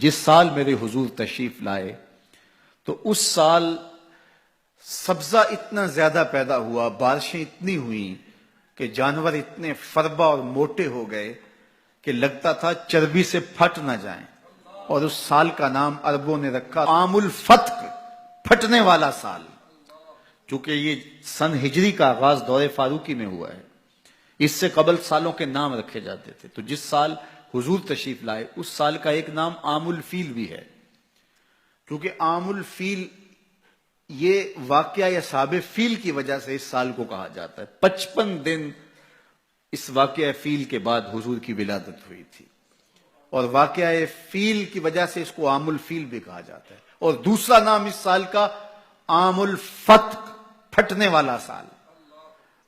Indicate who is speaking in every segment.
Speaker 1: جس سال میرے حضور تشریف لائے تو اس سال سبزہ اتنا زیادہ پیدا ہوا، بارشیں اتنی ہوئیں کہ جانور اتنے فربا اور موٹے ہو گئے کہ لگتا تھا چربی سے پھٹ نہ جائیں، اور اس سال کا نام عربوں نے رکھا عام الفتق، پھٹنے والا سال، چونکہ یہ سن ہجری کا آغاز دور فاروقی میں ہوا ہے۔ اس سے قبل سالوں کے نام رکھے جاتے تھے، تو جس سال حضور تشریف لائے اس سال کا ایک نام عام الفیل بھی ہے، کیونکہ عام الفیل یہ واقعہ اصحاب فیل کی وجہ سے اس سال کو کہا جاتا ہے۔ 55 دن اس واقعہ فیل کے بعد حضور کی ولادت ہوئی تھی، اور واقعہ فیل کی وجہ سے اس کو عام الفیل بھی کہا جاتا ہے۔ اور دوسرا نام اس سال کا عام الفتق، پھٹنے والا سال،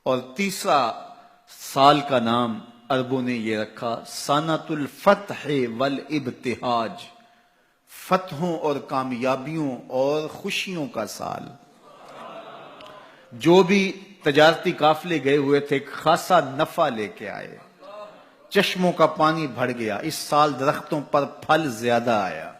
Speaker 1: اور تیسرا سال کا نام عربوں نے یہ رکھا سنۃ الفتح والابتہاج، فتحوں اور کامیابیوں اور خوشیوں کا سال۔ جو بھی تجارتی قافلے گئے ہوئے تھے ایک خاصا نفع لے کے آئے، چشموں کا پانی بڑھ گیا، اس سال درختوں پر پھل زیادہ آیا۔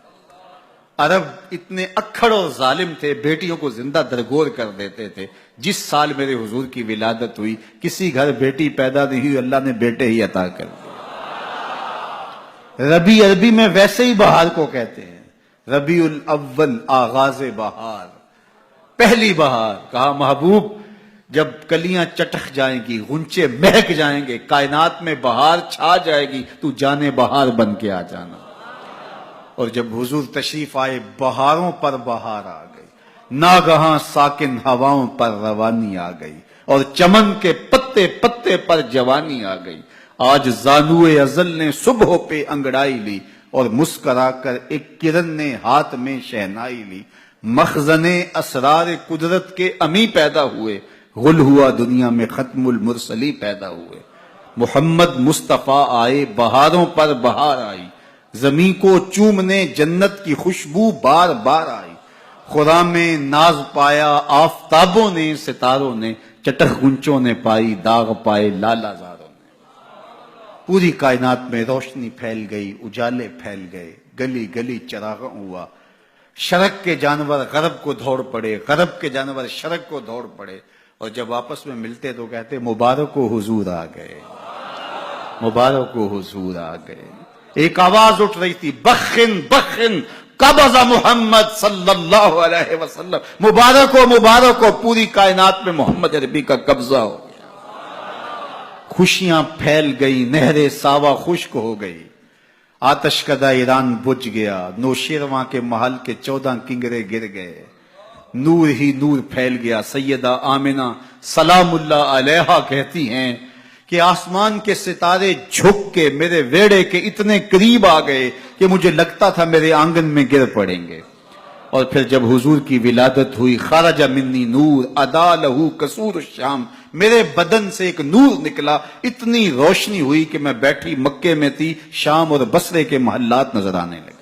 Speaker 1: عرب اتنے اکھڑ اور ظالم تھے، بیٹیوں کو زندہ درگور کر دیتے تھے۔ جس سال میرے حضور کی ولادت ہوئی کسی گھر بیٹی پیدا نہیں ہوئی، اللہ نے بیٹے ہی عطا کر دیے۔ ربیع عربی میں ویسے ہی بہار کو کہتے ہیں، ربیع الاول آغاز بہار، پہلی بہار۔ کہا محبوب جب کلیاں چٹخ جائیں گی، غنچے مہک جائیں گے، کائنات میں بہار چھا جائے گی، تو جانے بہار بن کے آ جانا۔ اور جب حضور تشریف آئے بہاروں پر بہار آ گئی، ناگہاں ساکن ہواؤں پر روانی آ گئی، اور چمن کے پتے پتے پر جوانی آ گئی۔ آج زانوئے ازل نے صبح پہ انگڑائی لی، اور مسکرا کر ایک کرن نے ہاتھ میں شہنائی لی۔ مخزن اسرار قدرت کے امی پیدا ہوئے، غل ہوا دنیا میں ختم المرسلی پیدا ہوئے۔ محمد مصطفیٰ آئے بہاروں پر بہار آئی، زمین کو چومنے جنت کی خوشبو بار بار آئی۔ خرام میں ناز پایا آفتابوں نے، ستاروں نے، چٹخ گنچوں نے پائی، داغ پائے لالا زاروں نے۔ پوری کائنات میں روشنی پھیل گئی، اجالے پھیل گئے، گلی گلی چراغاں ہوا۔ شرق کے جانور غرب کو دوڑ پڑے، غرب کے جانور شرق کو دوڑ پڑے، اور جب آپس میں ملتے تو کہتے مبارک ہو حضور آ گئے، مبارک ہو حضور آ گئے۔ ایک آواز اٹھ رہی تھی، بخن بخن قبض محمد صلی اللہ علیہ وسلم، مبارک ہو مبارک ہو، پوری کائنات میں محمد عربی کا قبضہ ہو گیا۔ خوشیاں پھیل گئی، نہر ساوا خشک ہو گئی، آتش کدہ ایران بجھ گیا، نوشیرواں کے محل کے 14 کنگرے گر گئے، نور ہی نور پھیل گیا۔ سیدہ آمنہ سلام اللہ علیہا کہتی ہیں کہ آسمان کے ستارے جھک کے میرے ویڑے کے اتنے قریب آ گئے کہ مجھے لگتا تھا میرے آنگن میں گر پڑیں گے۔ اور پھر جب حضور کی ولادت ہوئی، خرج منی نور ادا لہو قصور الشام، میرے بدن سے ایک نور نکلا، اتنی روشنی ہوئی کہ میں بیٹھی مکے میں تھی، شام اور بصرے کے محلات نظر آنے لگے۔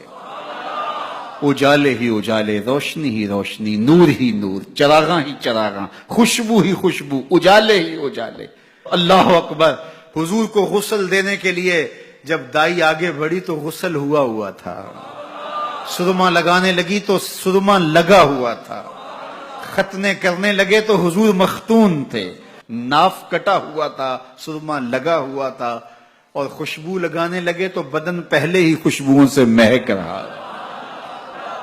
Speaker 1: اجالے ہی اجالے، روشنی ہی روشنی، نور ہی نور، چراغاں ہی چراغاں، خوشبو ہی خوشبو، اجالے ہی اجالے۔ اللہ اکبر۔ حضور کو غسل دینے کے لیے جب دائی آگے بڑھی تو غسل ہوا تھا، سرما لگانے لگی تو سرما لگا ہوا تھا، ختنے کرنے لگے تو حضور مختون تھے، ناف کٹا ہوا تھا، سرما لگا ہوا تھا، اور خوشبو لگانے لگے تو بدن پہلے ہی خوشبوؤں سے مہک رہا،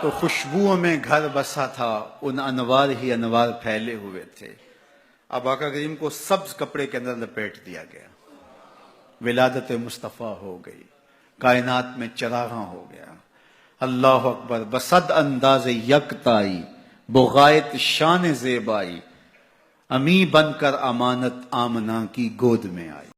Speaker 1: تو خوشبوؤں میں گھر بسا تھا، ان انوار ہی انوار پھیلے ہوئے تھے۔ اب آقا کریم کو سبز کپڑے کے اندر لپیٹ دیا گیا، ولادت مصطفیٰ ہو گئی، کائنات میں چراغاں ہو گیا۔ اللہ اکبر۔ بصد انداز یکتائی، بغایت شان زیبائی، امی بن کر امانت آمنہ کی گود میں آئی۔